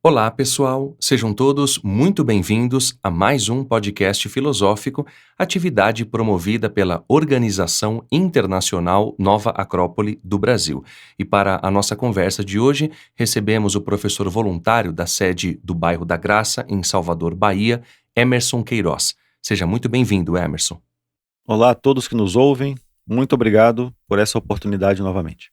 Olá, pessoal! Sejam todos muito bem-vindos a mais um podcast filosófico, atividade promovida pela Organização Internacional Nova Acrópole do Brasil. E para a nossa conversa de hoje, recebemos o professor voluntário da sede do Bairro da Graça, em Salvador, Bahia, Emerson Queiroz. Seja muito bem-vindo, Emerson. Olá a todos que nos ouvem, muito obrigado por essa oportunidade novamente.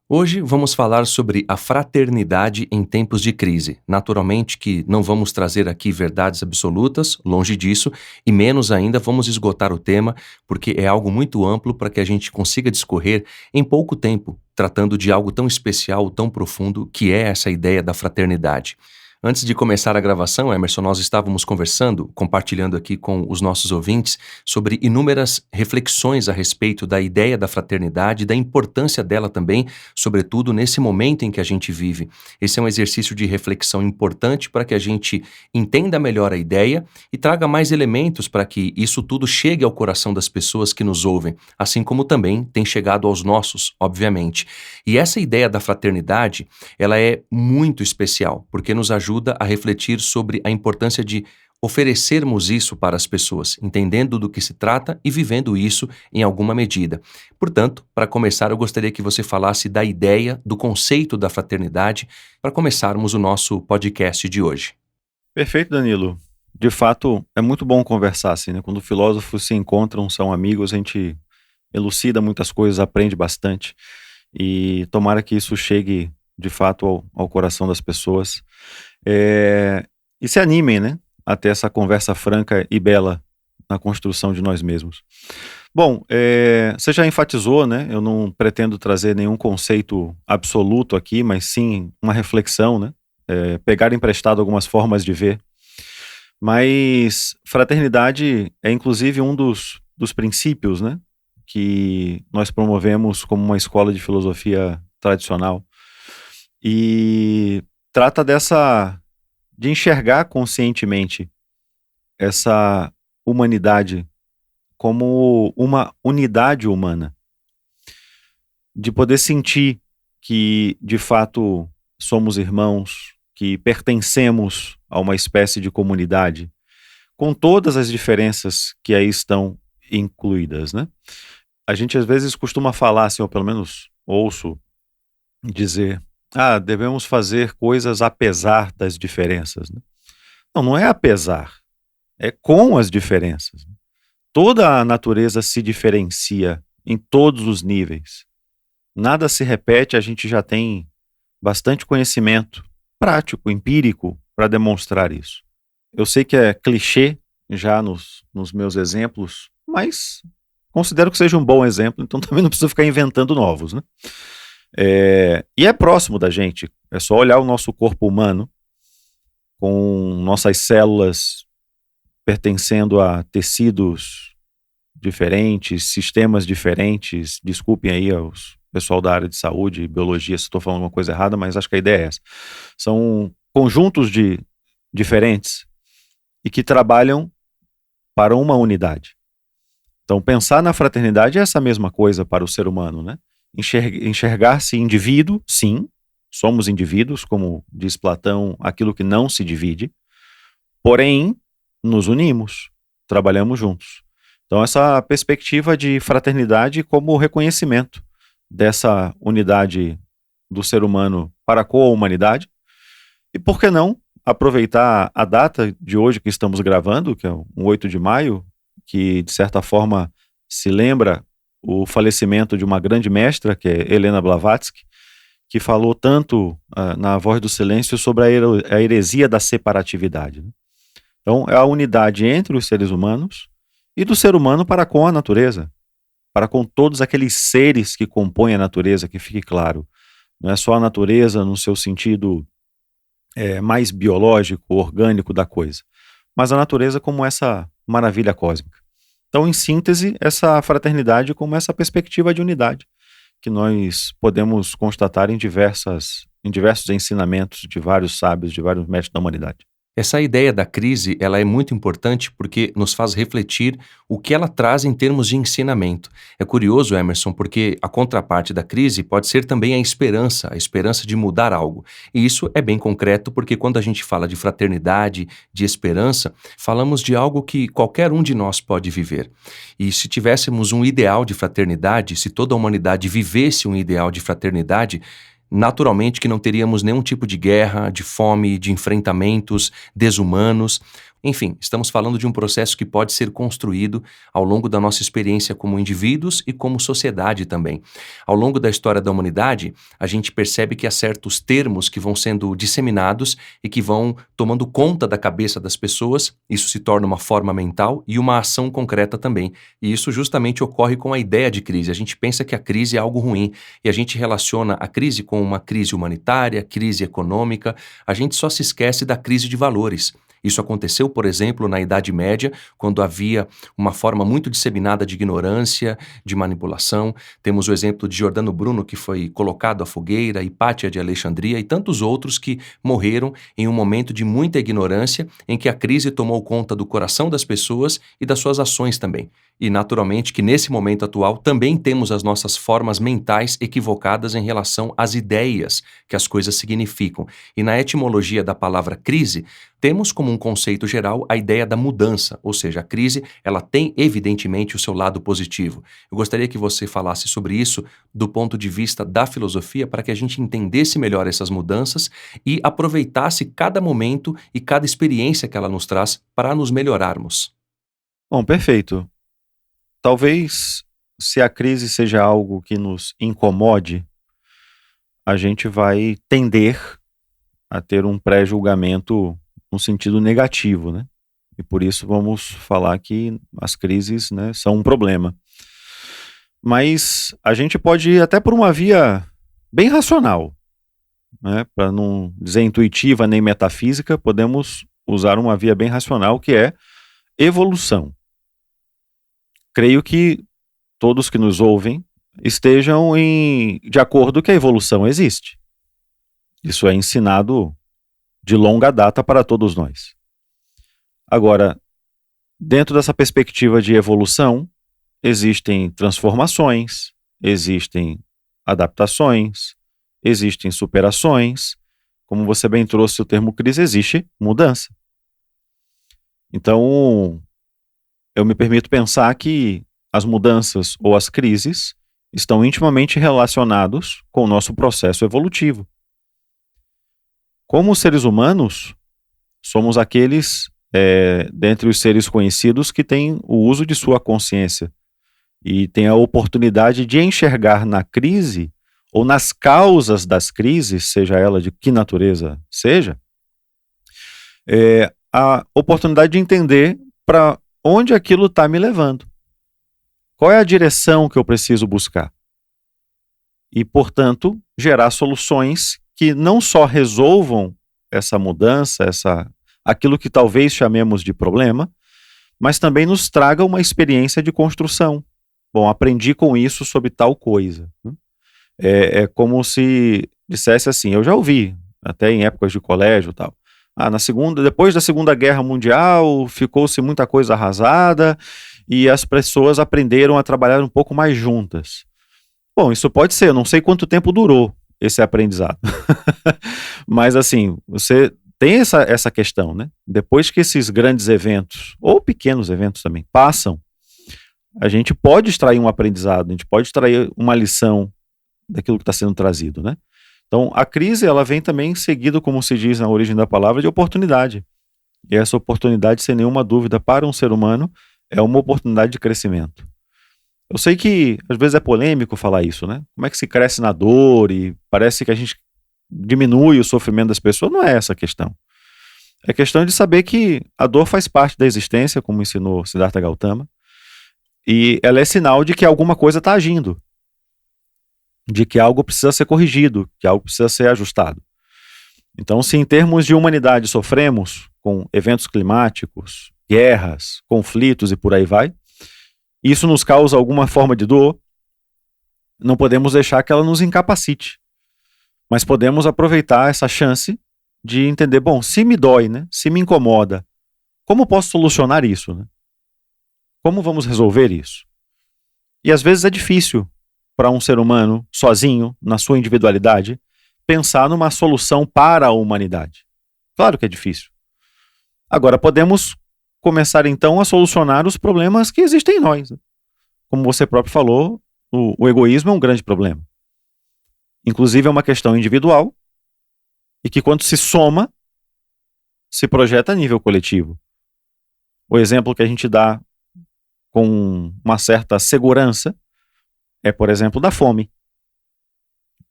Hoje vamos falar sobre a fraternidade em tempos de crise. Naturalmente que não vamos trazer aqui verdades absolutas, longe disso, e menos ainda vamos esgotar o tema, porque é algo muito amplo para que a gente consiga discorrer em pouco tempo, tratando de algo tão especial, tão profundo, que é essa ideia da fraternidade. Antes de começar a gravação, Emerson, nós estávamos conversando, compartilhando aqui com os nossos ouvintes, sobre inúmeras reflexões a respeito da ideia da fraternidade e da importância dela também, sobretudo nesse momento em que a gente vive. Esse é um exercício de reflexão importante para que a gente entenda melhor a ideia e traga mais elementos para que isso tudo chegue ao coração das pessoas que nos ouvem, assim como também tem chegado aos nossos, obviamente. E essa ideia da fraternidade, ela é muito especial, porque nos ajuda a refletir sobre a importância de oferecermos isso para as pessoas, entendendo do que se trata e vivendo isso em alguma medida. Portanto, para começar, eu gostaria que você falasse da ideia, do conceito da fraternidade, para começarmos o nosso podcast de hoje. Perfeito, Danilo. De fato, é muito bom conversar assim, né? Quando filósofos se encontram, são amigos, a gente elucida muitas coisas, aprende bastante e tomara que isso chegue de fato ao coração das pessoas. E se animem, né, a ter essa conversa franca e bela na construção de nós mesmos. Bom, você já enfatizou, né, eu não pretendo trazer nenhum conceito absoluto aqui, mas sim uma reflexão, né, pegar emprestado algumas formas de ver. Mas fraternidade é inclusive um dos princípios, né, que nós promovemos como uma escola de filosofia tradicional. E trata de enxergar conscientemente essa humanidade como uma unidade humana, de poder sentir que de fato somos irmãos, que pertencemos a uma espécie de comunidade, com todas as diferenças que aí estão incluídas, né? A gente às vezes costuma falar assim, ou pelo menos ouço dizer: devemos fazer coisas apesar das diferenças, né? Não é apesar, é com as diferenças. Toda a natureza se diferencia em todos os níveis. Nada se repete, a gente já tem bastante conhecimento prático, empírico, para demonstrar isso. Eu sei que é clichê já nos meus exemplos, mas considero que seja um bom exemplo, então também não preciso ficar inventando novos, né? E é próximo da gente, é só olhar o nosso corpo humano, com nossas células pertencendo a tecidos diferentes, sistemas diferentes. Desculpem aí aos pessoal da área de saúde e biologia se estou falando uma coisa errada, mas acho que a ideia é essa. São conjuntos diferentes e que trabalham para uma unidade. Então pensar na fraternidade é essa mesma coisa para o ser humano, né? Enxergar-se indivíduo, sim, somos indivíduos, como diz Platão, aquilo que não se divide, porém, nos unimos, trabalhamos juntos. Então, essa perspectiva de fraternidade como reconhecimento dessa unidade do ser humano para com a humanidade, e por que não aproveitar a data de hoje que estamos gravando, que é o 8 de maio, que de certa forma se lembra o falecimento de uma grande mestra, que é Helena Blavatsky, que falou tanto na Voz do Silêncio sobre a heresia da separatividade, né? Então, é a unidade entre os seres humanos e do ser humano para com a natureza, para com todos aqueles seres que compõem a natureza, que fique claro. Não é só a natureza no seu sentido mais biológico, orgânico da coisa, mas a natureza como essa maravilha cósmica. Então, em síntese, essa fraternidade como essa perspectiva de unidade que nós podemos constatar em diversos ensinamentos de vários sábios, de vários mestres da humanidade. Essa ideia da crise, ela é muito importante porque nos faz refletir o que ela traz em termos de ensinamento. É curioso, Emerson, porque a contraparte da crise pode ser também a esperança de mudar algo. E isso é bem concreto porque quando a gente fala de fraternidade, de esperança, falamos de algo que qualquer um de nós pode viver. E se tivéssemos um ideal de fraternidade, se toda a humanidade vivesse um ideal de fraternidade, naturalmente que não teríamos nenhum tipo de guerra, de fome, de enfrentamentos desumanos. Enfim, estamos falando de um processo que pode ser construído ao longo da nossa experiência como indivíduos e como sociedade também. Ao longo da história da humanidade, a gente percebe que há certos termos que vão sendo disseminados e que vão tomando conta da cabeça das pessoas. Isso se torna uma forma mental e uma ação concreta também. E isso justamente ocorre com a ideia de crise. A gente pensa que a crise é algo ruim e a gente relaciona a crise com uma crise humanitária, crise econômica. A gente só se esquece da crise de valores. Isso aconteceu, por exemplo, na Idade Média, quando havia uma forma muito disseminada de ignorância, de manipulação. Temos o exemplo de Giordano Bruno, que foi colocado à fogueira, Hipátia de Alexandria e tantos outros que morreram em um momento de muita ignorância, em que a crise tomou conta do coração das pessoas e das suas ações também. E, naturalmente, que nesse momento atual também temos as nossas formas mentais equivocadas em relação às ideias que as coisas significam. E na etimologia da palavra crise, temos como um conceito geral a ideia da mudança, ou seja, a crise, ela tem evidentemente o seu lado positivo. Eu gostaria que você falasse sobre isso do ponto de vista da filosofia para que a gente entendesse melhor essas mudanças e aproveitasse cada momento e cada experiência que ela nos traz para nos melhorarmos. Bom, perfeito. Talvez, se a crise seja algo que nos incomode, a gente vai tender a ter um pré-julgamento no sentido negativo, né? E por isso vamos falar que as crises, né, são um problema. Mas a gente pode ir até por uma via bem racional, né? Para não dizer intuitiva nem metafísica, podemos usar uma via bem racional que é evolução. Creio que todos que nos ouvem estejam de acordo que a evolução existe. Isso é ensinado de longa data para todos nós. Agora, dentro dessa perspectiva de evolução, existem transformações, existem adaptações, existem superações. Como você bem trouxe o termo crise, existe mudança. Então, eu me permito pensar que as mudanças ou as crises estão intimamente relacionados com o nosso processo evolutivo. Como seres humanos, somos aqueles, dentre os seres conhecidos, que têm o uso de sua consciência e têm a oportunidade de enxergar na crise ou nas causas das crises, seja ela de que natureza seja, a oportunidade de entender para onde aquilo está me levando. Qual é a direção que eu preciso buscar? E, portanto, gerar soluções que não só resolvam essa mudança, aquilo que talvez chamemos de problema, mas também nos traga uma experiência de construção. Bom, aprendi com isso sobre tal coisa. É como se dissesse assim, eu já ouvi, até em épocas de colégio e tal, depois da Segunda Guerra Mundial, ficou-se muita coisa arrasada e as pessoas aprenderam a trabalhar um pouco mais juntas. Bom, isso pode ser, eu não sei quanto tempo durou esse aprendizado. Mas assim, você tem essa questão, né? Depois que esses grandes eventos, ou pequenos eventos também, passam, a gente pode extrair um aprendizado, a gente pode extrair uma lição daquilo que está sendo trazido, né? Então, a crise, ela vem também seguido, como se diz na origem da palavra, de oportunidade. E essa oportunidade, sem nenhuma dúvida, para um ser humano, é uma oportunidade de crescimento. Eu sei que, às vezes, é polêmico falar isso, né? Como é que se cresce na dor e parece que a gente diminui o sofrimento das pessoas? Não é essa a questão. É questão de saber que a dor faz parte da existência, como ensinou Siddhartha Gautama, e ela é sinal de que alguma coisa está agindo, de que algo precisa ser corrigido, que algo precisa ser ajustado. Então, se em termos de humanidade sofremos com eventos climáticos, guerras, conflitos e por aí vai, isso nos causa alguma forma de dor, não podemos deixar que ela nos incapacite, mas podemos aproveitar essa chance de entender, bom, se me dói, né? Se me incomoda, como posso solucionar isso, né? Como vamos resolver isso? E às vezes é difícil para um ser humano, sozinho, na sua individualidade, pensar numa solução para a humanidade. Claro que é difícil. Agora, podemos começar então a solucionar os problemas que existem em nós. Como você próprio falou, o egoísmo é um grande problema. Inclusive é uma questão individual e que quando se soma, se projeta a nível coletivo. O exemplo que a gente dá com uma certa segurança é, por exemplo, da fome.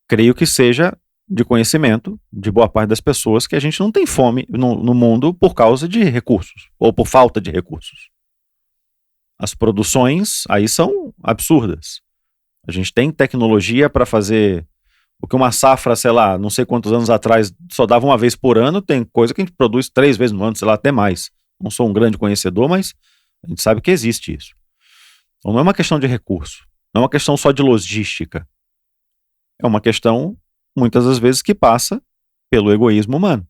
Creio que seja de conhecimento de boa parte das pessoas que a gente não tem fome no mundo por causa de recursos, ou por falta de recursos. As produções aí são absurdas. A gente tem tecnologia para fazer o que uma safra, sei lá, não sei quantos anos atrás só dava uma vez por ano, tem coisa que a gente produz 3 vezes no ano, sei lá, até mais. Não sou um grande conhecedor, mas a gente sabe que existe isso. Então não é uma questão de recurso, não é uma questão só de logística. É uma questão, muitas das vezes, que passa pelo egoísmo humano.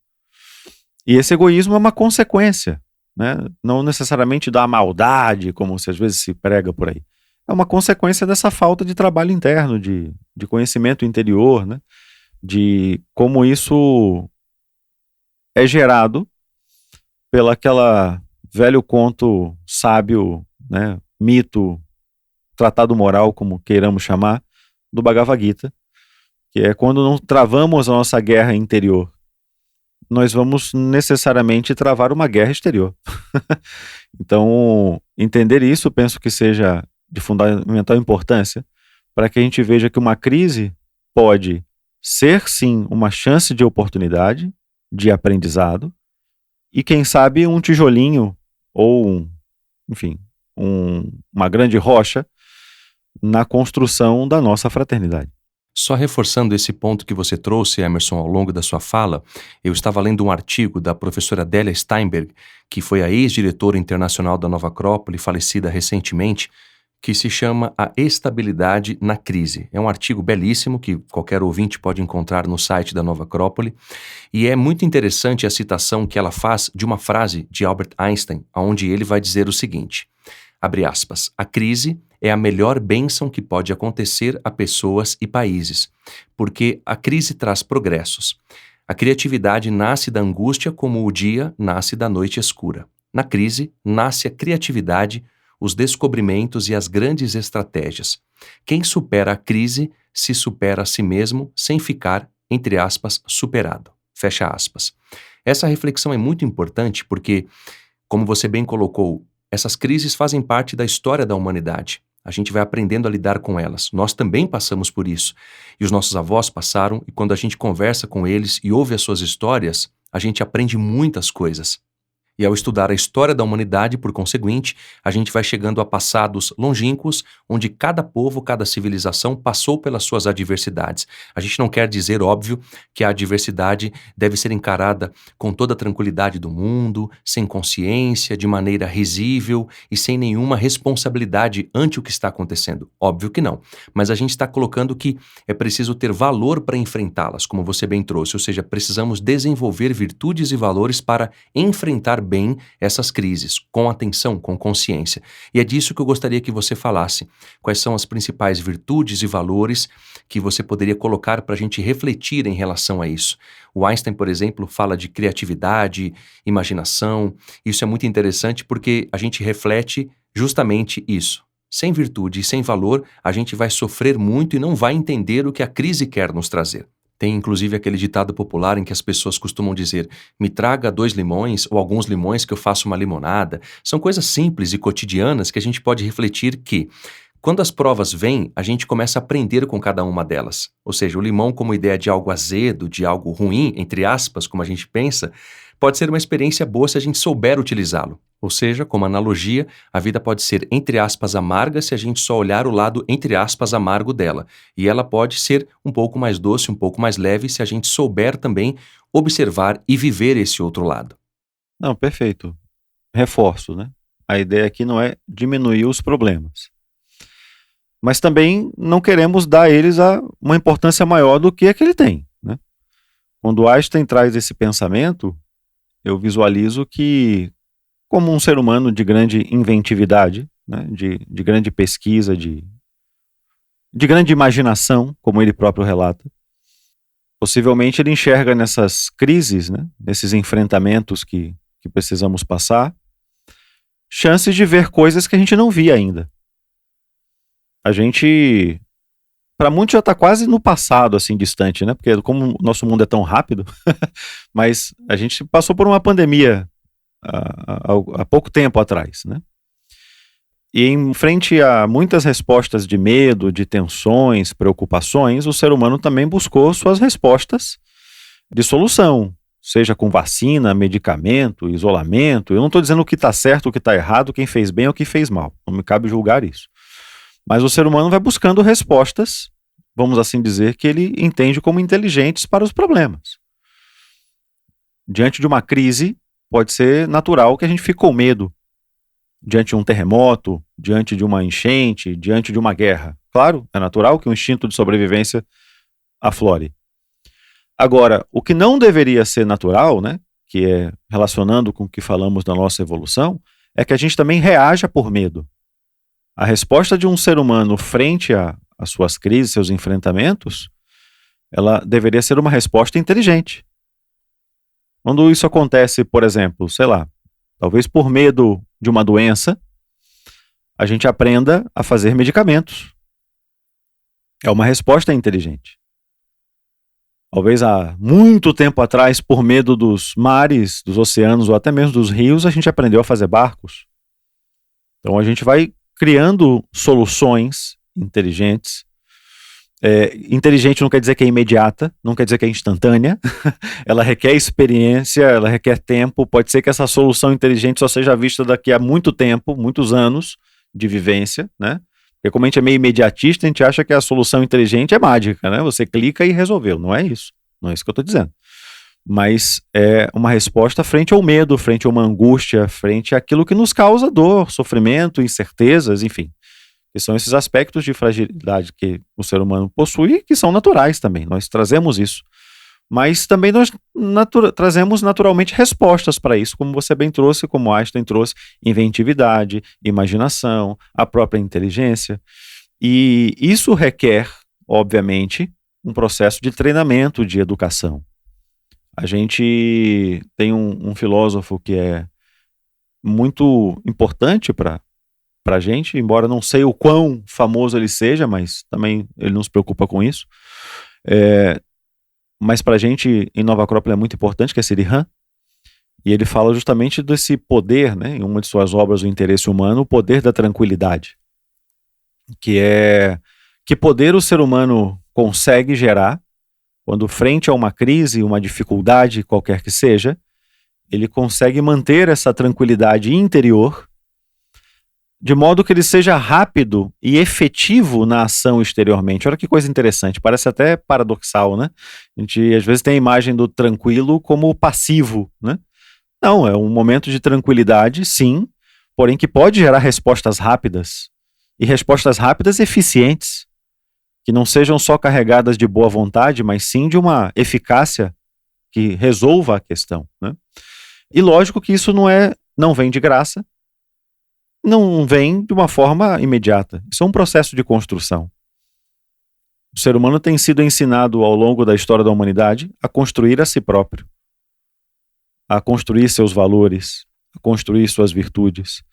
E esse egoísmo é uma consequência, né? Não necessariamente da maldade, como às vezes se prega por aí. É uma consequência dessa falta de trabalho interno, de conhecimento interior, né? De como isso é gerado pelaquela velho conto sábio, né? Mito, tratado moral, como queiramos chamar, do Bhagavad Gita, que é quando não travamos a nossa guerra interior, nós vamos necessariamente travar uma guerra exterior. Então, entender isso, penso que seja de fundamental importância, para que a gente veja que uma crise pode ser, sim, uma chance de oportunidade, de aprendizado, e quem sabe um tijolinho, ou, enfim, uma grande rocha na construção da nossa fraternidade. Só reforçando esse ponto que você trouxe, Emerson, ao longo da sua fala, eu estava lendo um artigo da professora Adélia Steinberg, que foi a ex-diretora internacional da Nova Acrópole, falecida recentemente, que se chama A Estabilidade na Crise. É um artigo belíssimo que qualquer ouvinte pode encontrar no site da Nova Acrópole, e é muito interessante a citação que ela faz de uma frase de Albert Einstein, onde ele vai dizer o seguinte, abre aspas, a crise é a melhor bênção que pode acontecer a pessoas e países, porque a crise traz progressos. A criatividade nasce da angústia como o dia nasce da noite escura. Na crise, nasce a criatividade, os descobrimentos e as grandes estratégias. Quem supera a crise se supera a si mesmo sem ficar, entre aspas, superado. Fecha aspas. Essa reflexão é muito importante porque, como você bem colocou, essas crises fazem parte da história da humanidade. A gente vai aprendendo a lidar com elas. Nós também passamos por isso. E os nossos avós passaram, e quando a gente conversa com eles e ouve as suas histórias, a gente aprende muitas coisas. E ao estudar a história da humanidade, por conseguinte, a gente vai chegando a passados longínquos, onde cada povo, cada civilização passou pelas suas adversidades. A gente não quer dizer, óbvio, que a adversidade deve ser encarada com toda a tranquilidade do mundo, sem consciência, de maneira risível e sem nenhuma responsabilidade ante o que está acontecendo. Óbvio que não. Mas a gente está colocando que é preciso ter valor para enfrentá-las, como você bem trouxe, ou seja, precisamos desenvolver virtudes e valores para enfrentar bem essas crises, com atenção, com consciência. E é disso que eu gostaria que você falasse. Quais são as principais virtudes e valores que você poderia colocar para a gente refletir em relação a isso? O Einstein, por exemplo, fala de criatividade, imaginação. Isso é muito interessante porque a gente reflete justamente isso. Sem virtude e sem valor, a gente vai sofrer muito e não vai entender o que a crise quer nos trazer. Tem inclusive aquele ditado popular em que as pessoas costumam dizer, me traga 2 limões ou alguns limões que eu faço uma limonada. São coisas simples e cotidianas que a gente pode refletir que, quando as provas vêm, a gente começa a aprender com cada uma delas. Ou seja, o limão como ideia de algo azedo, de algo ruim, entre aspas, como a gente pensa, pode ser uma experiência boa se a gente souber utilizá-lo. Ou seja, como analogia, a vida pode ser, entre aspas, amarga se a gente só olhar o lado, entre aspas, amargo dela. E ela pode ser um pouco mais doce, um pouco mais leve, se a gente souber também observar e viver esse outro lado. Não, perfeito. Reforço, né? A ideia aqui não é diminuir os problemas. Mas também não queremos dar a eles uma importância maior do que a que ele tem, né? Quando Einstein traz esse pensamento, eu visualizo que, como um ser humano de grande inventividade, né, de grande pesquisa, de grande imaginação, como ele próprio relata, possivelmente ele enxerga nessas crises, né, nesses enfrentamentos que precisamos passar, chances de ver coisas que a gente não via ainda. A gente, para muitos, já está quase no passado, assim, distante, né? Porque como o nosso mundo é tão rápido, mas a gente passou por uma pandemia há pouco tempo atrás, né? E em frente a muitas respostas de medo, de tensões, preocupações, o ser humano também buscou suas respostas de solução, seja com vacina, medicamento, isolamento. Eu não estou dizendo o que está certo, o que está errado, quem fez bem ou quem fez mal. Não me cabe julgar isso. Mas o ser humano vai buscando respostas, vamos assim dizer, que ele entende como inteligentes para os problemas. Diante de uma crise, pode ser natural que a gente fique com medo. Diante de um terremoto, diante de uma enchente, diante de uma guerra. Claro, é natural que o instinto de sobrevivência aflore. Agora, o que não deveria ser natural, né, que é relacionando com o que falamos da nossa evolução, é que a gente também reaja por medo. A resposta de um ser humano frente às suas crises, seus enfrentamentos, ela deveria ser uma resposta inteligente. Quando isso acontece, por exemplo, sei lá, talvez por medo de uma doença, a gente aprenda a fazer medicamentos. É uma resposta inteligente. Talvez há muito tempo atrás, por medo dos mares, dos oceanos ou até mesmo dos rios, a gente aprendeu a fazer barcos. Então a gente vai criando soluções inteligentes. Inteligente não quer dizer que é imediata, não quer dizer que é instantânea. Ela requer experiência, ela requer tempo. Pode ser que essa solução inteligente só seja vista daqui a muito tempo, muitos anos de vivência, né? Porque como a gente é meio imediatista, a gente acha que a solução inteligente é mágica, né? Você clica e resolveu. Não é isso. Não é isso que eu estou dizendo. Mas é uma resposta frente ao medo, frente a uma angústia, frente àquilo que nos causa dor, sofrimento, incertezas, enfim. Que são esses aspectos de fragilidade que o ser humano possui e que são naturais também. Nós trazemos isso. Mas também nós trazemos naturalmente respostas para isso, como você bem trouxe, como Einstein trouxe, inventividade, imaginação, a própria inteligência. E isso requer, obviamente, um processo de treinamento, de educação. A gente tem um filósofo que é muito importante para a gente, embora não sei o quão famoso ele seja, mas também ele não se preocupa com isso. Mas para a gente, em Nova Acrópole, é muito importante, que é Sirihan, e ele fala justamente desse poder, né, em uma de suas obras, O Interesse Humano, o poder da tranquilidade, que poder o ser humano consegue gerar quando frente a uma crise, uma dificuldade qualquer que seja, ele consegue manter essa tranquilidade interior, de modo que ele seja rápido e efetivo na ação exteriormente. Olha que coisa interessante, parece até paradoxal, né? A gente às vezes tem a imagem do tranquilo como passivo, né? Não, é um momento de tranquilidade, sim, porém que pode gerar respostas rápidas, e respostas rápidas eficientes, que não sejam só carregadas de boa vontade, mas sim de uma eficácia que resolva a questão, né? E lógico que isso não vem de graça, não vem de uma forma imediata. Isso é um processo de construção. O ser humano tem sido ensinado ao longo da história da humanidade a construir a si próprio, a construir seus valores, a construir suas virtudes,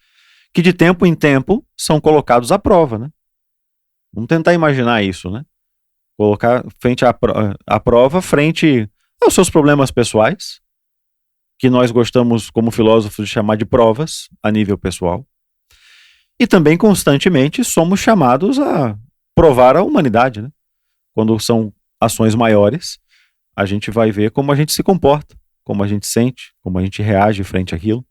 que de tempo em tempo são colocados à prova, né? Vamos tentar imaginar isso, né? Colocar frente à prova, frente aos seus problemas pessoais, que nós gostamos, como filósofos, de chamar de provas a nível pessoal. E também constantemente somos chamados a provar a humanidade, né? Quando são ações maiores, a gente vai ver como a gente se comporta, como a gente sente, como a gente reage frente àquilo.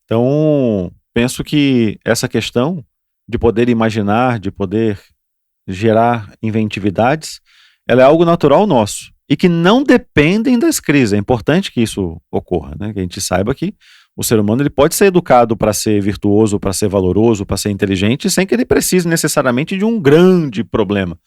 Então, penso que essa questão de poder imaginar, de poder gerar inventividades, ela é algo natural nosso e que não dependem das crises. É importante que isso ocorra, né? Que a gente saiba que o ser humano ele pode ser educado para ser virtuoso, para ser valoroso, para ser inteligente, sem que ele precise necessariamente de um grande problema.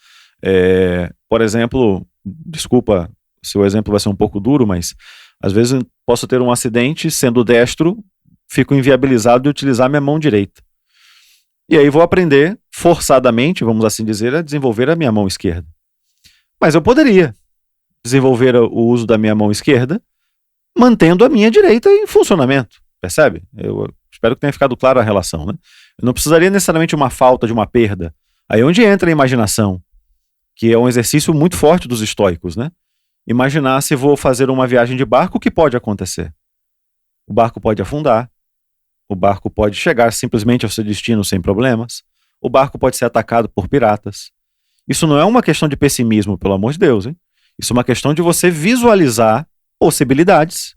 Por exemplo, desculpa se o exemplo vai ser um pouco duro, mas às vezes eu posso ter um acidente, sendo destro, fico inviabilizado de utilizar minha mão direita. E aí vou aprender, forçadamente, vamos assim dizer, a desenvolver a minha mão esquerda. Mas eu poderia desenvolver o uso da minha mão esquerda, mantendo a minha direita em funcionamento, percebe? Eu espero que tenha ficado clara a relação, né? Eu não precisaria necessariamente de uma falta, de uma perda. Aí é onde entra a imaginação, que é um exercício muito forte dos estoicos, né? Imaginar se vou fazer uma viagem de barco, o que pode acontecer? O barco pode afundar, o barco pode chegar simplesmente ao seu destino sem problemas, o barco pode ser atacado por piratas. Isso não é uma questão de pessimismo, pelo amor de Deus, hein? Isso é uma questão de você visualizar possibilidades.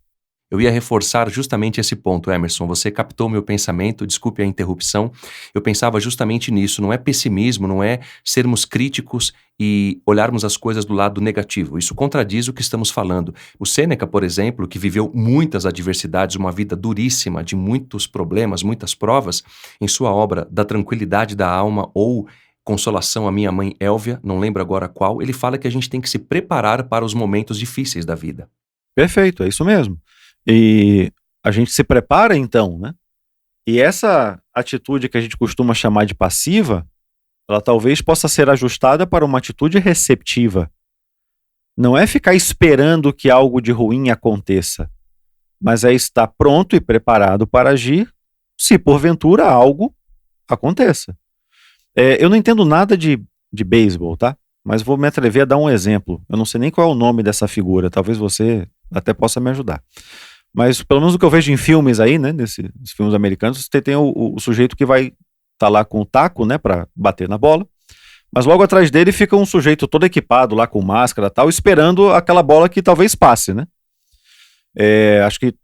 Eu ia reforçar justamente esse ponto, Emerson. Você captou meu pensamento, desculpe a interrupção. Eu pensava justamente nisso. Não é pessimismo, não é sermos críticos e olharmos as coisas do lado negativo. Isso contradiz o que estamos falando. O Sêneca, por exemplo, que viveu muitas adversidades, uma vida duríssima, de muitos problemas, muitas provas, em sua obra Da Tranquilidade da Alma ou Consolação à Minha Mãe Élvia, não lembro agora qual, ele fala que a gente tem que se preparar para os momentos difíceis da vida. Perfeito, é isso mesmo. E a gente se prepara então, né? E essa atitude que a gente costuma chamar de passiva, ela talvez possa ser ajustada para uma atitude receptiva. Não é ficar esperando que algo de ruim aconteça, mas é estar pronto e preparado para agir se porventura algo aconteça. Eu não entendo nada de beisebol, tá? Mas vou me atrever a dar um exemplo. Eu não sei nem qual é o nome dessa figura, talvez você até possa me ajudar. Mas pelo menos o que eu vejo em filmes aí, né, nesses filmes americanos, você tem o sujeito que vai estar lá com o taco, né, para bater na bola, mas logo atrás dele fica um sujeito todo equipado lá com máscara e tal, esperando aquela bola que talvez passe, né. Acho que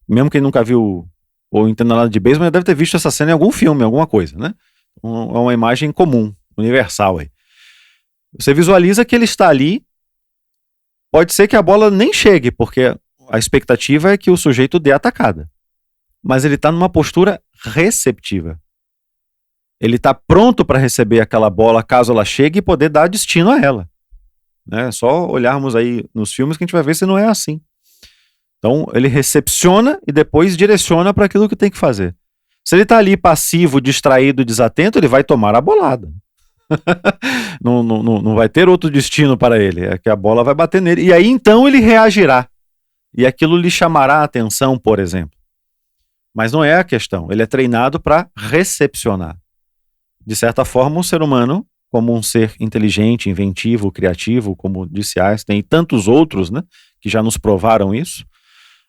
mesmo quem nunca viu ou entenda nada de beisebol, deve ter visto essa cena em algum filme, alguma coisa, né. É uma imagem comum, universal aí. Você visualiza que ele está ali, pode ser que a bola nem chegue, porque a expectativa é que o sujeito dê a atacada. Mas ele está numa postura receptiva. Ele está pronto para receber aquela bola caso ela chegue e poder dar destino a ela. É só olharmos aí nos filmes que a gente vai ver se não é assim. Então ele recepciona e depois direciona para aquilo que tem que fazer. Se ele está ali passivo, distraído, desatento, ele vai tomar a bolada. Não vai ter outro destino para ele. É que a bola vai bater nele. E aí então ele reagirá. E aquilo lhe chamará a atenção, por exemplo. Mas não é a questão. Ele é treinado para recepcionar. De certa forma, o ser humano, como um ser inteligente, inventivo, criativo, como disse Einstein, e tantos outros, né, que já nos provaram isso,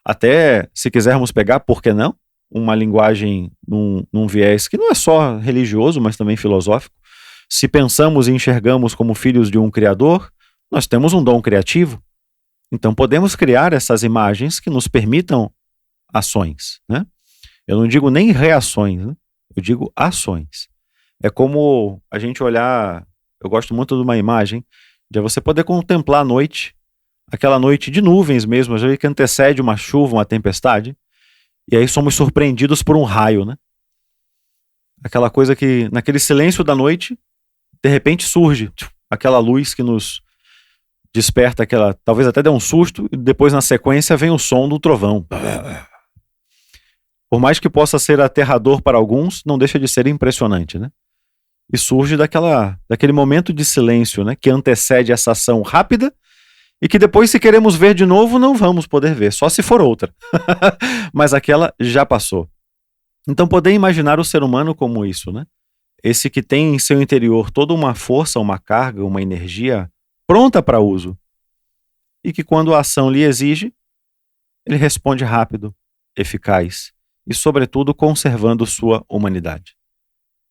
até se quisermos pegar, por que não? Uma linguagem num viés que não é só religioso, mas também filosófico. Se pensamos e enxergamos como filhos de um Criador, nós temos um dom criativo. Então podemos criar essas imagens que nos permitam ações, né? Eu não digo nem reações, né? Eu digo ações. É como a gente olhar, eu gosto muito de uma imagem, de você poder contemplar a noite, aquela noite de nuvens mesmo, já que antecede uma chuva, uma tempestade, e aí somos surpreendidos por um raio, né? Aquela coisa que, naquele silêncio da noite, de repente surge aquela luz que nos desperta aquela, talvez até dê um susto, e depois na sequência vem o som do trovão. Por mais que possa ser aterrador para alguns, não deixa de ser impressionante, né? E surge daquele momento de silêncio, né, que antecede essa ação rápida e que depois, se queremos ver de novo, não vamos poder ver, só se for outra. Mas aquela já passou. Então poder imaginar o ser humano como isso, né? Esse que tem em seu interior toda uma força, uma carga, uma energia pronta para uso, e que quando a ação lhe exige, ele responde rápido, eficaz e, sobretudo, conservando sua humanidade.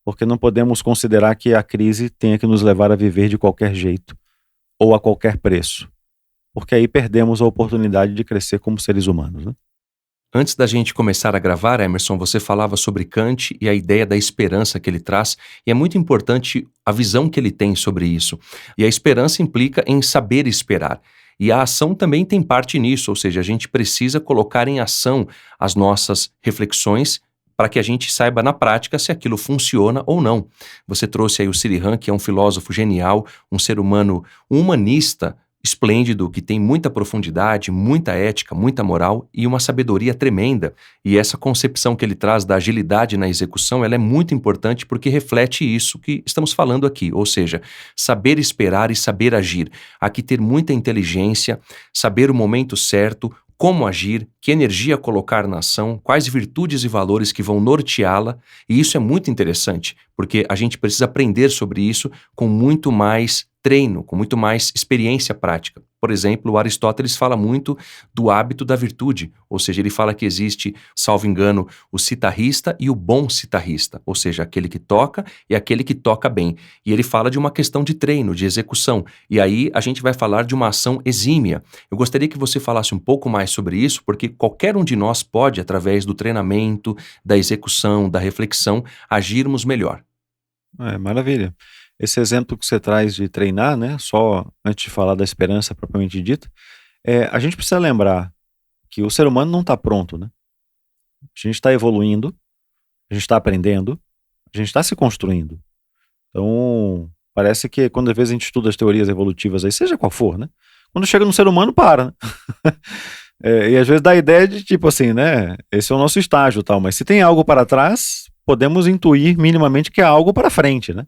Porque não podemos considerar que a crise tenha que nos levar a viver de qualquer jeito ou a qualquer preço, porque aí perdemos a oportunidade de crescer como seres humanos, né? Antes da gente começar a gravar, Emerson, você falava sobre Kant e a ideia da esperança que ele traz, e é muito importante a visão que ele tem sobre isso. E a esperança implica em saber esperar. E a ação também tem parte nisso, ou seja, a gente precisa colocar em ação as nossas reflexões para que a gente saiba na prática se aquilo funciona ou não. Você trouxe aí o Sirihan, que é um filósofo genial, um ser humano, um humanista, esplêndido, que tem muita profundidade, muita ética, muita moral e uma sabedoria tremenda. E essa concepção que ele traz da agilidade na execução, ela é muito importante porque reflete isso que estamos falando aqui, ou seja, saber esperar e saber agir. Aqui ter muita inteligência, saber o momento certo, como agir, que energia colocar na ação, quais virtudes e valores que vão norteá-la, e isso é muito interessante, porque a gente precisa aprender sobre isso com muito mais treino, com muito mais experiência prática. Por exemplo, o Aristóteles fala muito do hábito da virtude, ou seja, ele fala que existe, salvo engano, o citarrista e o bom citarrista, ou seja, aquele que toca e aquele que toca bem. E ele fala de uma questão de treino, de execução, e aí a gente vai falar de uma ação exímia. Eu gostaria que você falasse um pouco mais sobre isso, porque qualquer um de nós pode, através do treinamento, da execução, da reflexão, agirmos melhor. Maravilha. Esse exemplo que você traz de treinar, né? Só antes de falar da esperança propriamente dita, a gente precisa lembrar que o ser humano não está pronto, né? A gente está evoluindo, a gente está aprendendo, a gente está se construindo. Então, parece que quando às vezes a gente estuda as teorias evolutivas aí, seja qual for, né? Quando chega no ser humano, para, né? E às vezes dá a ideia de tipo assim, né? Esse é o nosso estágio e tal, mas se tem algo para trás, podemos intuir minimamente que há algo para frente, né?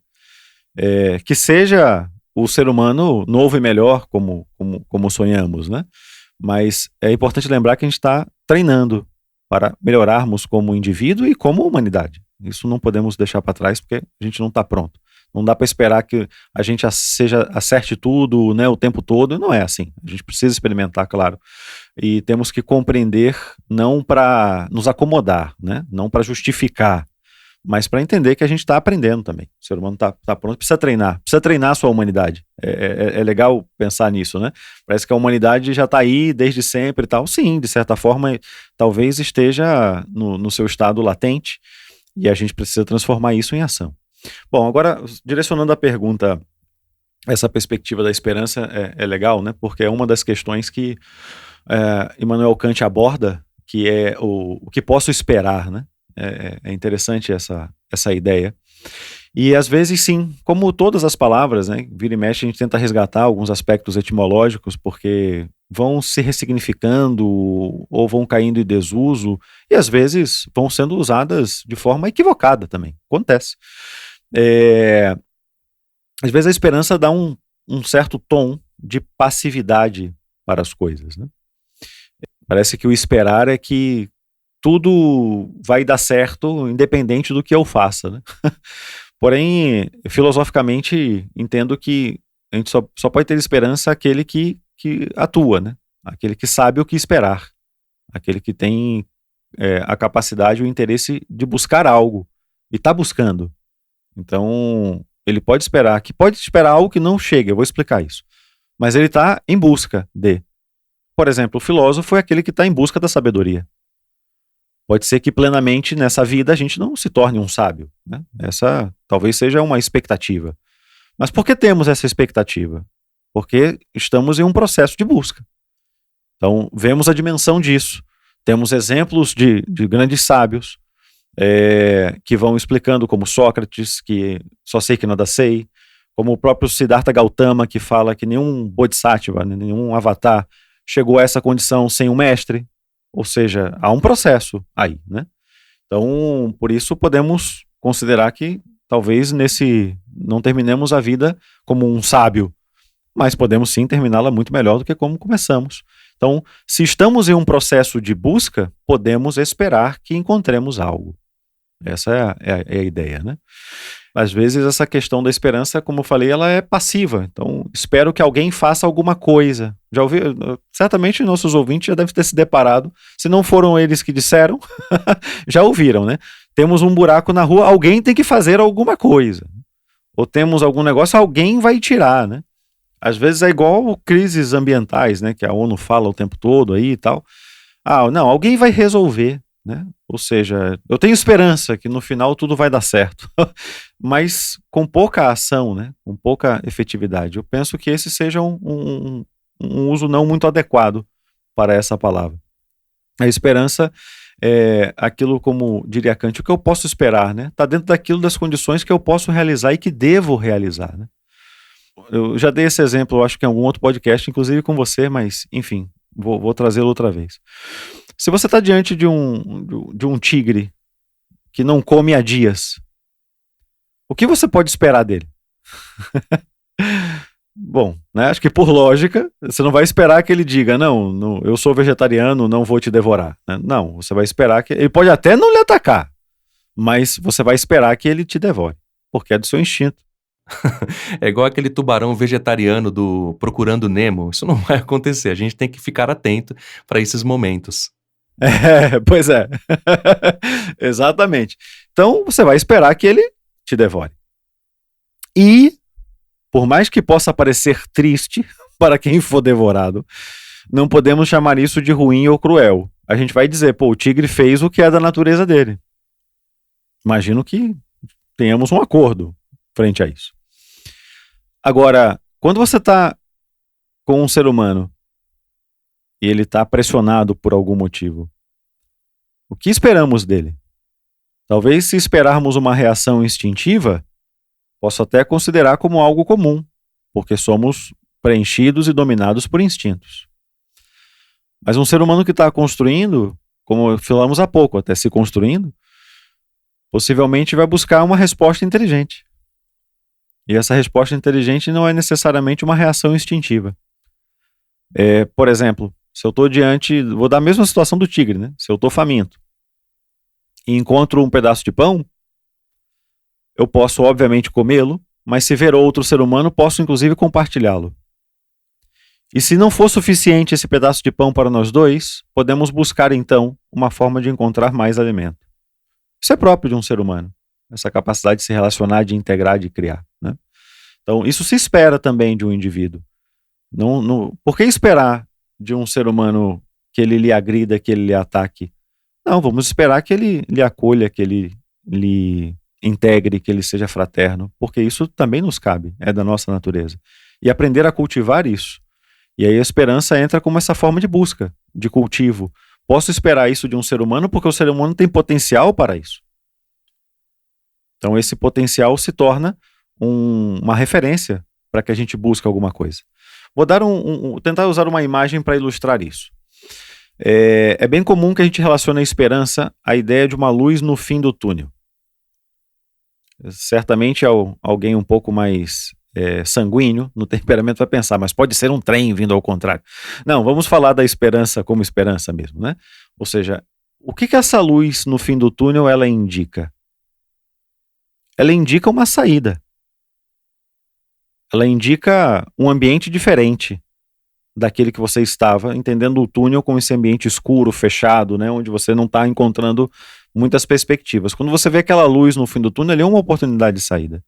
Que seja o ser humano novo e melhor, como sonhamos, né? Mas é importante lembrar que a gente está treinando para melhorarmos como indivíduo e como humanidade. Isso não podemos deixar para trás porque a gente não está pronto. Não dá para esperar que a gente acerte tudo, né, o tempo todo. Não é assim. A gente precisa experimentar, claro. E temos que compreender não para nos acomodar, né? Não para justificar, mas para entender que a gente está aprendendo também. O ser humano está pronto, precisa treinar a sua humanidade. É legal pensar nisso, né? Parece que a humanidade já está aí desde sempre e tal. Sim, de certa forma, talvez esteja no seu estado latente e a gente precisa transformar isso em ação. Bom, agora, direcionando a pergunta, essa perspectiva da esperança é legal, né? Porque é uma das questões que Immanuel Kant aborda, que é o que posso esperar, né? É interessante essa ideia. E às vezes sim, como todas as palavras, né, vira e mexe a gente tenta resgatar alguns aspectos etimológicos porque vão se ressignificando ou vão caindo em desuso e às vezes vão sendo usadas de forma equivocada também, acontece. Às vezes a esperança dá um certo tom de passividade para as coisas, né? Parece que o esperar é que tudo vai dar certo independente do que eu faça, né? Porém, filosoficamente, entendo que a gente só pode ter esperança aquele que atua, né? Aquele que sabe o que esperar, aquele que tem a capacidade, o interesse de buscar algo e está buscando. Então, ele pode esperar algo que não chega, eu vou explicar isso. Mas ele está em busca de. Por exemplo, o filósofo é aquele que está em busca da sabedoria. Pode ser que plenamente nessa vida a gente não se torne um sábio, né? Essa talvez seja uma expectativa. Mas por que temos essa expectativa? Porque estamos em um processo de busca. Então, vemos a dimensão disso. Temos exemplos de grandes sábios que vão explicando, como Sócrates, que só sei que nada sei, como o próprio Siddhartha Gautama, que fala que nenhum bodhisattva, nenhum avatar chegou a essa condição sem um mestre. Ou seja, há um processo aí, né? Então, por isso podemos considerar que talvez não terminemos a vida como um sábio, mas podemos sim terminá-la muito melhor do que como começamos. Então, se estamos em um processo de busca, podemos esperar que encontremos algo. Essa é a ideia, né? Às vezes essa questão da esperança, como eu falei, ela é passiva. Então, espero que alguém faça alguma coisa. Já ouvi, certamente nossos ouvintes já devem ter se deparado. Se não foram eles que disseram, já ouviram, né? Temos um buraco na rua, alguém tem que fazer alguma coisa. Ou temos algum negócio, alguém vai tirar, né? Às vezes é igual crises ambientais, né? Que a ONU fala o tempo todo aí e tal. Não, alguém vai resolver, né? Ou seja, eu tenho esperança que no final tudo vai dar certo, mas com pouca ação, né? Com pouca efetividade. Eu penso que esse seja um uso não muito adequado para essa palavra. A esperança é aquilo, como diria Kant, o que eu posso esperar, né? Está dentro das condições que eu posso realizar e que devo realizar, né? eu já dei esse exemplo, eu acho que em algum outro podcast, inclusive com você, mas enfim, vou trazê-lo outra vez. Se você está diante de um tigre que não come há dias, o que você pode esperar dele? Bom, né, acho que por lógica, você não vai esperar que ele diga, não, eu sou vegetariano, não vou te devorar. Né? Não, você vai esperar que... Ele pode até não lhe atacar, mas você vai esperar que ele te devore, porque é do seu instinto. É igual aquele tubarão vegetariano do Procurando Nemo. Isso não vai acontecer. A gente tem que ficar atento para esses momentos. Pois é. Exatamente. Então, você vai esperar que ele te devore. E, por mais que possa parecer triste para quem for devorado, não podemos chamar isso de ruim ou cruel. A gente vai dizer, pô, o tigre fez o que é da natureza dele. Imagino que tenhamos um acordo frente a isso. Agora, quando você está com um ser humano e ele está pressionado por algum motivo, o que esperamos dele? Talvez, se esperarmos uma reação instintiva, posso até considerar como algo comum, porque somos preenchidos e dominados por instintos. Mas um ser humano que está construindo, como falamos há pouco, até se construindo, possivelmente vai buscar uma resposta inteligente. E essa resposta inteligente não é necessariamente uma reação instintiva. Por exemplo, se eu estou vou dar a mesma situação do tigre, né? Se eu estou faminto e encontro um pedaço de pão, eu posso obviamente comê-lo, mas se ver outro ser humano, posso inclusive compartilhá-lo. E se não for suficiente esse pedaço de pão para nós dois, podemos buscar então uma forma de encontrar mais alimento. Isso é próprio de um ser humano, essa capacidade de se relacionar, de integrar, de criar. Né? Então, isso se espera também de um indivíduo. Por que esperar de um ser humano que ele lhe agrida, que ele lhe ataque? Não, vamos esperar que ele lhe acolha, que ele lhe integre, que ele seja fraterno, porque isso também nos cabe, é da nossa natureza. E aprender a cultivar isso. E aí a esperança entra como essa forma de busca, de cultivo. Posso esperar isso de um ser humano porque o ser humano tem potencial para isso. Então esse potencial se torna uma referência para que a gente busque alguma coisa. Vou tentar usar uma imagem para ilustrar isso. É bem comum que a gente relacione a esperança à ideia de uma luz no fim do túnel. Certamente alguém um pouco mais sanguíneo no temperamento vai pensar, mas pode ser um trem vindo ao contrário. Não, vamos falar da esperança como esperança mesmo, né? Ou seja, o que essa luz no fim do túnel ela indica? Ela indica uma saída. Ela indica um ambiente diferente daquele que você estava, entendendo o túnel como esse ambiente escuro, fechado, né, onde você não está encontrando muitas perspectivas. Quando você vê aquela luz no fim do túnel, é uma oportunidade de saída.